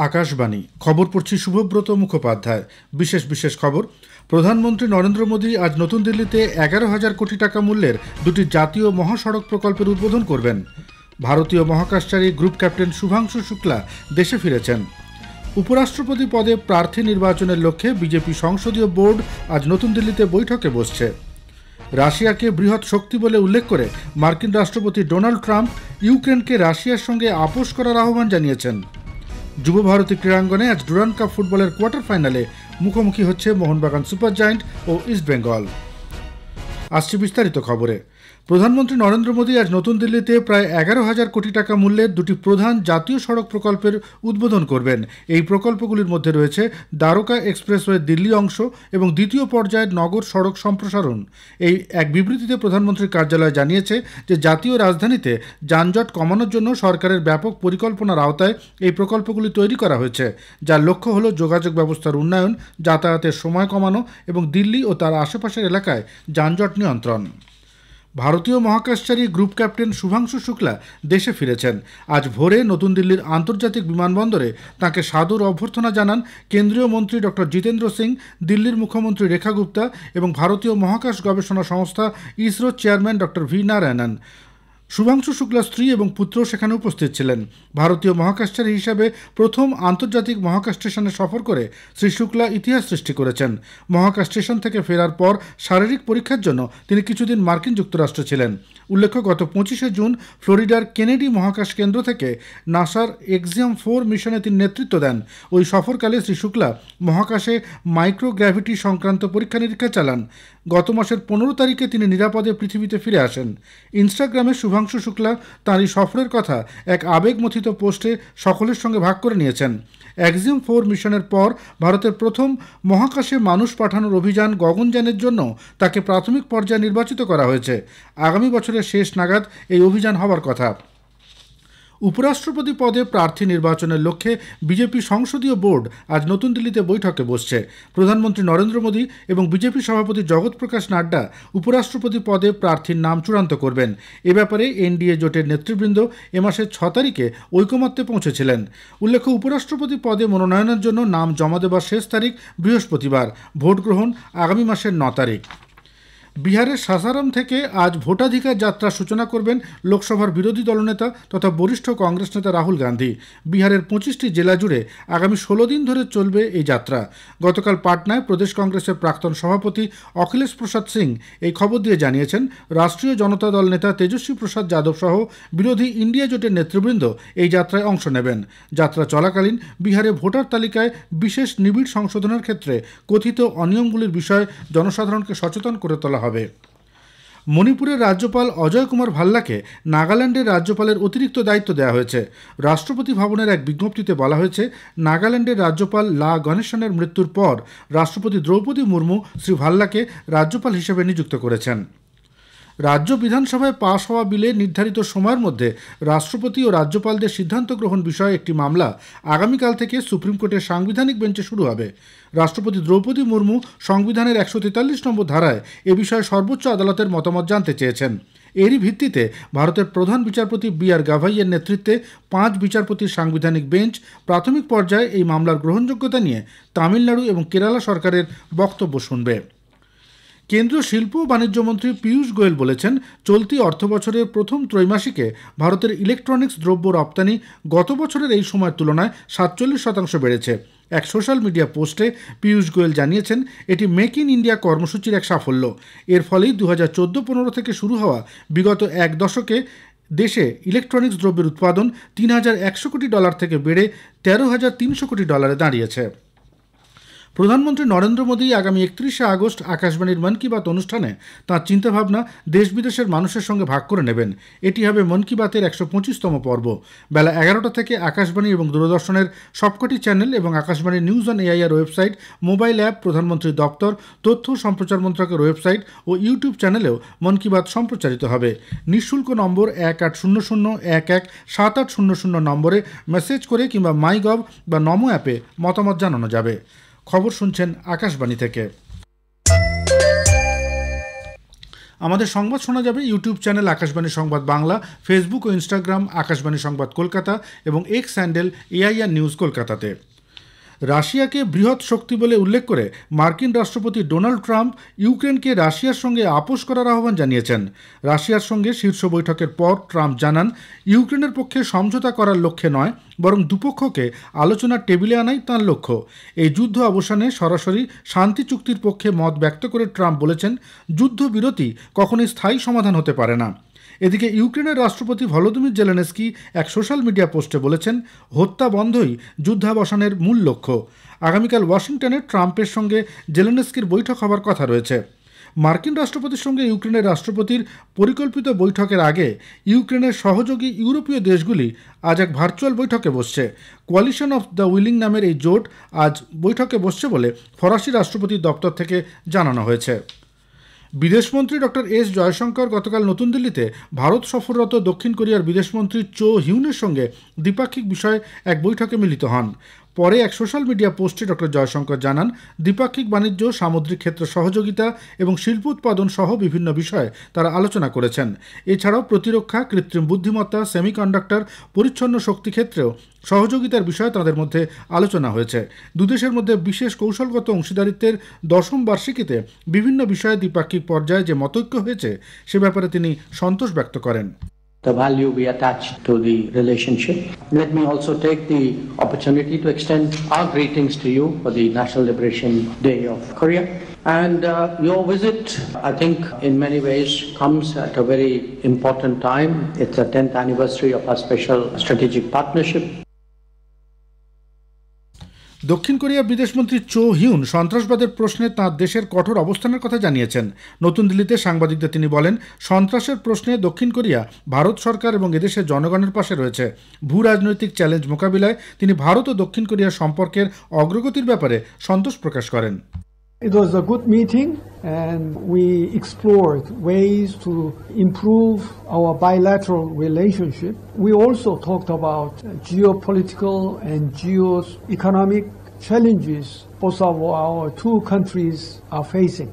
আকাশবাণী খবর পড়ছি শুভব্রত মুখোপাধ্যায়। বিশেষ খবর। প্রধানমন্ত্রী নরেন্দ্র মোদী আজ নতুন দিল্লিতে 11,000 কোটি টাকা মূল্যের দুটি জাতীয় মহাসড়ক প্রকল্পের উদ্বোধন করবেন। ভারতীয় মহাকাশচারী গ্রুপ ক্যাপ্টেন শুভাংশু শুক্লা দেশে ফিরেছেন। উপরাষ্ট্রপতি পদে প্রার্থী নির্বাচনের লক্ষ্যে বিজেপি সংসদীয় বোর্ড আজ নতুন দিল্লিতে বৈঠকে বসছে। রাশিয়াকে বৃহৎ শক্তি বলে উল্লেখ করে মার্কিন রাষ্ট্রপতি ডোনাল্ড ট্রাম্প ইউক্রেনকে রাশিয়ার সঙ্গে আপোষ করার আহ্বান জানিয়েছেন। যুব ভারতী ক্রীড়াঙ্গনে আজ ডুরান্ড কাপ ফুটবলের কোয়ার্টার ফাইনালে মুখোমুখি হচ্ছে মোহনবাগান সুপার জায়ান্ট ও ইস্টবেঙ্গল। আসছে বিস্তারিত খবরে। প্রধানমন্ত্রী নরেন্দ্র মোদী আজ নতুন দিল্লিতে প্রায় 11,000 কোটি টাকা মূল্যের দুটি প্রধান জাতীয় সড়ক প্রকল্পের উদ্বোধন করবেন। এই প্রকল্পগুলির মধ্যে রয়েছে দ্বারকা এক্সপ্রেসওয়ে দিল্লি অংশ এবং দ্বিতীয় পর্যায়ের নগর সড়ক সম্প্রসারণ। এই এক বিবৃতিতে প্রধানমন্ত্রীর কার্যালয় জানিয়েছে যে জাতীয় রাজধানীতে যানজট কমানোর জন্য সরকারের ব্যাপক পরিকল্পনার আওতায় এই প্রকল্পগুলি তৈরি করা হয়েছে, যার লক্ষ্য হল যোগাযোগ ব্যবস্থার উন্নয়ন, যাতায়াতের সময় কমানো এবং দিল্লি ও তার আশেপাশের এলাকায় যানজট নিয়ন্ত্রণ। ভারতীয় মহাকাশচারী গ্রুপ ক্যাপ্টেন শুভাংশু শুক্লা দেশে ফিরেছেন। আজ ভোরে নতুন দিল্লির আন্তর্জাতিক বিমানবন্দরে তাঁকে সাদর অভ্যর্থনা জানান কেন্দ্রীয় মন্ত্রী ডক্টর জিতেন্দ্র সিং, দিল্লির মুখ্যমন্ত্রী রেখা গুপ্তা এবং ভারতীয় মহাকাশ গবেষণা সংস্থা ইসরোর chairman doctor V Narayanan. Shubhanshu শুক্লার স্ত্রী এবং পুত্র সেখানে উপস্থিত ছিলেন। ভারতীয় মহাকাশচারী হিসাবে প্রথম আন্তর্জাতিক মহাকাশ স্টেশনে সফর করে শ্রী শুক্লা ইতিহাস সৃষ্টি করেছেন। মহাকাশ স্টেশন থেকে ফেরার পর শারীরিক পরীক্ষার জন্য তিনি কিছুদিন মার্কিন যুক্তরাষ্ট্রে ছিলেন। উল্লেখ্য, গত 25শে জুন ফ্লোরিডার কেনেডি মহাকাশ কেন্দ্র থেকে নাসার এক্সিয়াম 4 মিশনে তিনি নেতৃত্ব দেন। ওই সফরকালে শ্রী শুক্লা মহাকাশে মাইক্রোগ্র্যাভিটি সংক্রান্ত পরীক্ষা নিরীক্ষা চালান। গত মাসের 15 তারিখে তিনি নিরাপদে পৃথিবীতে ফিরে আসেন। ইনস্টাগ্রামে শুভাংশু শুক্লা তাঁর এই সফরের কথা এক আবেগমথিত পোস্টে সকলের সঙ্গে ভাগ করে নিয়েছেন। এক্সিয়াম 4 মিশনের পর ভারতের প্রথম মহাকাশে মানুষ পাঠানোর অভিযান গগনযানের জন্য তাকে প্রাথমিক পর্যায়ে নির্বাচিত করা হয়েছে। আগামী বছরের শেষ নাগাদ এই অভিযান হওয়ার কথা। উপরাষ্ট্রপতি পদে প্রার্থী নির্বাচনের লক্ষ্যে বিজেপি সংসদীয় বোর্ড আজ নতুন দিল্লিতে বৈঠকে বসছে। প্রধানমন্ত্রী নরেন্দ্র মোদী এবং বিজেপি সভাপতি জগৎ প্রকাশ নাড্ডা উপরাষ্ট্রপতি পদে প্রার্থীর নাম চূড়ান্ত করবেন। এ ব্যাপারে এনডিএ জোটের নেতৃবৃন্দ এ মাসের 6 তারিখে ঐকমত্যে পৌঁছেছিলেন। উল্লেখ্য, উপরাষ্ট্রপতি পদে মনোনয়নের জন্য নাম জমা দেওয়ার শেষ তারিখ বৃহস্পতিবার। ভোট গ্রহণ আগামী মাসের 9 তারিখ। বিহারের সাসারাম থেকে আজ ভোটাধিকার যাত্রার সূচনা করবেন লোকসভার বিরোধী দলনেতা তথা বরিষ্ঠ কংগ্রেস নেতা রাহুল গান্ধী। বিহারের 25টি জেলা জুড়ে আগামী 16 দিন ধরে চলবে এই যাত্রা। গতকাল পাটনায় প্রদেশ কংগ্রেসের প্রাক্তন সভাপতি অখিলেশ প্রসাদ সিং এই খবর দিয়ে জানিয়েছেন, রাষ্ট্রীয় জনতা দল নেতা তেজস্বী প্রসাদ যাদব সহ বিরোধী ইন্ডিয়া জোটের নেতৃবৃন্দ এই যাত্রায় অংশ নেবেন। যাত্রা চলাকালীন বিহারে ভোটার তালিকায় বিশেষ নিবিড় সংশোধনের ক্ষেত্রে কথিত অনিয়মগুলির বিষয়ে জনসাধারণকে সচেতন করে তোলা হবে। মণিপুরের রাজ্যপাল অজয় কুমার ভাল্লাকে নাগাল্যান্ডের রাজ্যপালের অতিরিক্ত দায়িত্ব দেওয়া হয়েছে। রাষ্ট্রপতি ভবনের এক বিজ্ঞপ্তিতে বলা হয়েছে, নাগাল্যান্ডের রাজ্যপাল লা গণেশনের মৃত্যুর পর রাষ্ট্রপতি দ্রৌপদী মুর্মু শ্রী ভাল্লাকে রাজ্যপাল হিসেবে নিযুক্ত করেছেন। রাজ্য বিধানসভায় পাশ হওয়া বিলে নির্ধারিত সময়ের মধ্যে রাষ্ট্রপতি ও রাজ্যপালদের সিদ্ধান্ত গ্রহণ বিষয়ে একটি মামলা আগামীকাল থেকে সুপ্রিম কোর্টের সাংবিধানিক বেঞ্চে শুরু হবে। রাষ্ট্রপতি দ্রৌপদী মুর্মু সংবিধানের 143 নম্বর ধারায় এ বিষয়ে সর্বোচ্চ আদালতের মতামত জানতে চেয়েছেন। এরই ভিত্তিতে ভারতের প্রধান বিচারপতি বি.আর. গাভাইয়ের নেতৃত্বে 5 বিচারপতির সাংবিধানিক বেঞ্চ প্রাথমিক পর্যায়ে এই মামলার গ্রহণযোগ্যতা নিয়ে তামিলনাড়ু এবং কেরালা সরকারের বক্তব্য শুনবে। কেন্দ্রীয় শিল্প ও বাণিজ্য মন্ত্রী পীয়ূষ গোয়েল বলেছেন, চলতি অর্থবছরের প্রথম ত্রৈমাসিকে ভারতের ইলেকট্রনিক্স দ্রব্য রপ্তানি গত বছরের এই সময়ের তুলনায় 47% বেড়েছে। এক সোশ্যাল মিডিয়া পোস্টে পীয়ূষ গোয়েল জানিয়েছেন, এটি মেক ইন ইন্ডিয়া কর্মসূচির এক সাফল্য। এর ফলেই 2014-15 থেকে শুরু হওয়া বিগত এক দশকে দেশে ইলেকট্রনিক্স দ্রব্যের উৎপাদন $3,100 কোটি থেকে বেড়ে $13,300 কোটি দাঁড়িয়েছে। প্রধানমন্ত্রী নরেন্দ্র মোদী আগামী 31শে আগস্ট আকাশবাণীর মন কি বাত অনুষ্ঠানে তাঁর চিন্তাভাবনা দেশ বিদেশের মানুষের সঙ্গে ভাগ করে নেবেন। এটি হবে মন কি বাতের 125তম পর্ব। বেলা 11টা থেকে আকাশবাণী এবং দূরদর্শনের সবকটি চ্যানেল এবং Akashvani news on AIR website, mobile app, প্রধানমন্ত্রীর দপ্তর, তথ্য ও সম্প্রচার মন্ত্রকের ওয়েবসাইট ও ইউটিউব চ্যানেলেও মন কি বাত সম্প্রচারিত হবে। নিঃশুল্ক নম্বর 1800-117800 নম্বরে মেসেজ করে কিংবা মাইগভ বা নমো অ্যাপে মতামত জানানো যাবে। খবর শুনছেন আকাশবাণী থেকে। আমাদের সংবাদ শোনা যাবে ইউটিউব চ্যানেল আকাশবাণী সংবাদ বাংলা, ফেসবুক ও ইনস্টাগ্রাম আকাশবাণী সংবাদ কলকাতা এবং এক্স হ্যান্ডেল এআইআর নিউজ কলকাতাতে। রাশিয়াকে বৃহৎ শক্তি বলে উল্লেখ করে মার্কিন রাষ্ট্রপতি ডোনাল্ড ট্রাম্প ইউক্রেনকে রাশিয়ার সঙ্গে আপোষ করার আহ্বান জানিয়েছেন। রাশিয়ার সঙ্গে শীর্ষ বৈঠকের পর ট্রাম্প জানান, ইউক্রেনের পক্ষে সমঝোতা করার লক্ষ্যে নয়, বরং দুপক্ষকে আলোচনার টেবিলে আনাই তাঁর লক্ষ্য। এই যুদ্ধ অবসানে সরাসরি শান্তি চুক্তির পক্ষে মত ব্যক্ত করে ট্রাম্প বলেছেন, যুদ্ধবিরতি কখনোই স্থায়ী সমাধান হতে পারে না। এদিকে ইউক্রেনের রাষ্ট্রপতি ভলোদিমির জেলেনস্কি এক সোশ্যাল মিডিয়া পোস্টে বলেছেন, হত্যা বন্ধই যুদ্ধাবসানের মূল লক্ষ্য। আগামীকাল ওয়াশিংটনে ট্রাম্পের সঙ্গে জেলেনস্কির বৈঠক হবার কথা রয়েছে। মার্কিন রাষ্ট্রপতির সঙ্গে ইউক্রেনের রাষ্ট্রপতির পরিকল্পিত বৈঠকের আগে ইউক্রেনের সহযোগী ইউরোপীয় দেশগুলি আজ এক ভার্চুয়াল বৈঠকে বসছে। কোয়ালিশন অফ দ্য উইলিং নামের এই জোট আজ বৈঠকে বসছে বলে ফরাসি রাষ্ট্রপতির দপ্তর থেকে জানানো হয়েছে। বিদেশমন্ত্রী ডক্টর এস জয়শঙ্কর গতকাল নতুন দিল্লিতে ভারত সফররত দক্ষিণ কোরিয়ার বিদেশমন্ত্রী চো হিউনের সঙ্গে দ্বিপাক্ষিক বিষয়ে এক বৈঠকে মিলিত হন। পরে এক সোশ্যাল মিডিয়া পোস্টে ডক্টর জয়শঙ্কর জানান, দ্বিপাক্ষিক বাণিজ্য, সামুদ্রিক ক্ষেত্রে সহযোগিতা এবং শিল্প উৎপাদন সহ বিভিন্ন বিষয়ে তারা আলোচনা করেছেন। এছাড়াও প্রতিরক্ষা, কৃত্রিম বুদ্ধিমত্তা, সেমিকন্ডাক্টর, পরিচ্ছন্ন শক্তি ক্ষেত্রেও সহযোগিতার বিষয়ে তাদের মধ্যে আলোচনা হয়েছে। দুদেশের মধ্যে বিশেষ কৌশলগত অংশীদারিত্বের 10ম বার্ষিকীতে বিভিন্ন বিষয়ে দ্বিপাক্ষিক পর্যায়ে যে মতৈক্য হয়েছে সে ব্যাপারে তিনি সন্তোষ ব্যক্ত করেন। The value we attach to the relationship. Let me also take the opportunity to extend our greetings to you for the National Liberation Day of Korea. And your visit, I think, in many ways comes at a very important time. It's the 10th anniversary of our special strategic partnership. দক্ষিণ কোরিয়ার বিদেশমন্ত্রী চো Hyun সন্ত্রাসবাদের প্রশ্নে তাঁর দেশের কঠোর অবস্থানের কথা জানিয়েছেন। নতুন দিল্লিতে সাংবাদিকদের তিনি বলেন, সন্ত্রাসের প্রশ্নে দক্ষিণ কোরিয়া ভারত সরকার এবং এদেশের জনগণের পাশে রয়েছে। ভূ রাজনৈতিক চ্যালেঞ্জ মোকাবিলায় তিনি ভারত ও দক্ষিণ কোরিয়ার সম্পর্কের অগ্রগতির ব্যাপারে সন্তোষ প্রকাশ করেন। It was a good meeting and we explored ways to improve our bilateral relationship. We also talked about geopolitical and geo-economic challenges both of our two countries are facing.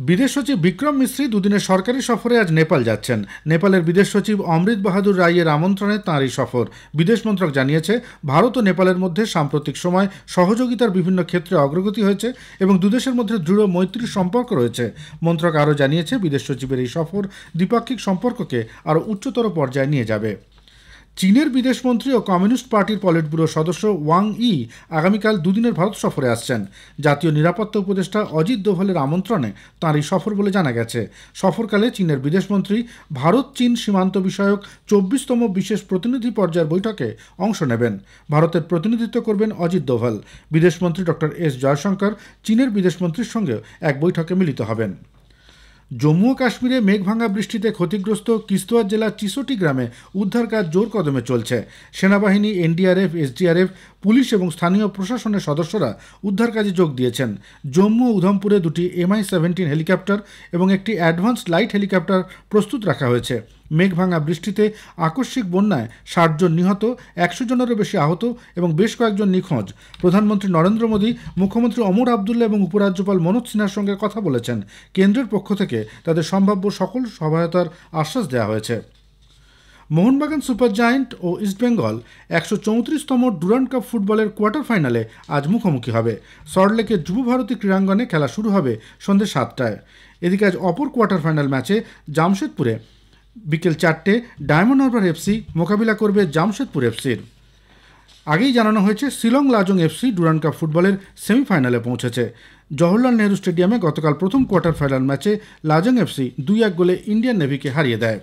বিদেশ সচিব বিক্রম মিশ্রি দুদিনের সরকারি সফরে আজ নেপাল যাচ্ছেন। নেপালের বিদেশ সচিব অমৃত বাহাদুর রায়ের আমন্ত্রণে তাঁর এই সফর। বিদেশ মন্ত্রক জানিয়েছে, ভারত ও নেপালের মধ্যে সাম্প্রতিক সময় সহযোগিতার বিভিন্ন ক্ষেত্রে অগ্রগতি হয়েছে এবং দুদেশের মধ্যে দৃঢ় মৈত্রীর সম্পর্ক রয়েছে। মন্ত্রক আরও জানিয়েছে, বিদেশ সচিবের এই সফর দ্বিপাক্ষিক সম্পর্ককে আরও উচ্চতর পর্যায়ে নিয়ে যাবে। চীনের বিদেশমন্ত্রী ও কমিউনিস্ট পার্টির পলিট ব্যুরো সদস্য ওয়াং ই আগামীকাল দুদিনের ভারত সফরে আসছেন। জাতীয় নিরাপত্তা উপদেষ্টা অজিত দোভালের আমন্ত্রণে তাঁর এই সফর বলে জানা গেছে। সফরকালে চীনের বিদেশমন্ত্রী ভারত চীন সীমান্ত বিষয়ক 24তম বিশেষ প্রতিনিধি পর্যায়ের বৈঠকে অংশ নেবেন। ভারতের প্রতিনিধিত্ব করবেন অজিত দোভাল। বিদেশমন্ত্রী ডক্টর এস জয়শঙ্কর চীনের বিদেশমন্ত্রীর সঙ্গে এক বৈঠকে মিলিত হবেন। জম্মু ও কাশ্মীরে মেঘভাঙা বৃষ্টিতে ক্ষতিগ্রস্ত কিস্তোয়ার জেলার চিসোটি গ্রামে উদ্ধার কাজ জোর কদমে চলছে। সেনাবাহিনী, এনডিআরএফ, এসডিআরএফ, পুলিশ এবং স্থানীয় প্রশাসনের সদস্যরা উদ্ধার কাজে যোগ দিয়েছেন। জম্মু ও উধমপুরে দুটি MI-17 হেলিকপ্টার এবং একটি অ্যাডভান্সড লাইট হেলিকপ্টার প্রস্তুত রাখা হয়েছে। মেঘভাঙা বৃষ্টিতে আকস্মিক বন্যায় 60 জন নিহত, 100 জনেরও বেশি আহত এবং বেশ কয়েকজন নিখোঁজ। প্রধানমন্ত্রী নরেন্দ্র মোদী, মুখ্যমন্ত্রী ওমর আবদুল্লা এবং উপরাজ্যপাল মনোজ সিনহার সঙ্গে কথা বলেছেন। কেন্দ্রের পক্ষ থেকে তাদের সম্ভাব্য সকল সহায়তার আশ্বাস দেওয়া হয়েছে। মোহনবাগান সুপার জায়ান্ট ও ইস্টবেঙ্গল 134তম ডুরান্ড কাপ ফুটবলের কোয়ার্টার ফাইনালে আজ মুখোমুখি হবে। সল্টলেকের যুবভারতী ক্রীড়াঙ্গনে খেলা শুরু হবে সন্ধ্যে 7টায়। এদিকে আজ অপর কোয়ার্টার ফাইনাল ম্যাচে জামশেদপুরে বিকেল 4টে ডায়মন্ড হারবার এফসি মোকাবিলা করবে জামশেদপুর এফসির। আগেই জানানো হয়েছে, Shillong Lajong FC Durand cup ফুটবলের সেমিফাইনালে পৌঁছেছে। জওহরলাল নেহরু স্টেডিয়ামে গতকাল প্রথম কোয়ার্টার ফাইনাল ম্যাচে লাজং এফসি 2-1 গোলে ইন্ডিয়ান নেভিকে হারিয়ে দেয়।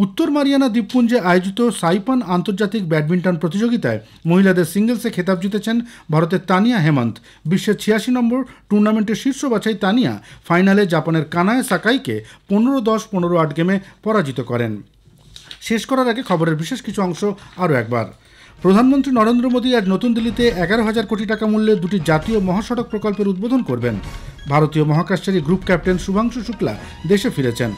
উত্তর মারিয়ানা দ্বীপপুঞ্জে আয়োজিত সাইপান আন্তর্জাতিক ব্যাডমিন্টন প্রতিযোগিতায় মহিলাদের সিঙ্গলসে খেতাব জিতেছেন ভারতের তানিয়া হেমন্ত। বিশ্বের 86 নম্বর টুর্নামেন্টের শীর্ষ বাছাই তানিয়া ফাইনালে জাপানের কানায়ে সাকাইকে 15-10, 15-8 গেমে পরাজিত করেন। শেষ করার আগে খবরের বিশেষ কিছু অংশ আরও একবার। প্রধানমন্ত্রী নরেন্দ্র মোদী আজ নতুন দিল্লিতে 11,000 কোটি টাকা মূল্যের দুটি জাতীয় মহাসড়ক প্রকল্পের উদ্বোধন করবেন। ভারতীয় মহাকাশচারী গ্রুপ ক্যাপ্টেন শুভাংশু শুক্লা দেশে ফিরেছেন।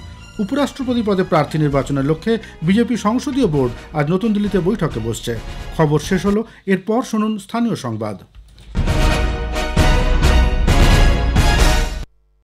উপরাষ্ট্রপতি পদে প্রার্থী নির্বাচনের লক্ষ্যে বিজেপি সংসদীয় বোর্ড আজ নতুন দিল্লিতে বৈঠকে বসছে। খবর শেষ হলো, এরপর শুনুন স্থানীয় সংবাদ।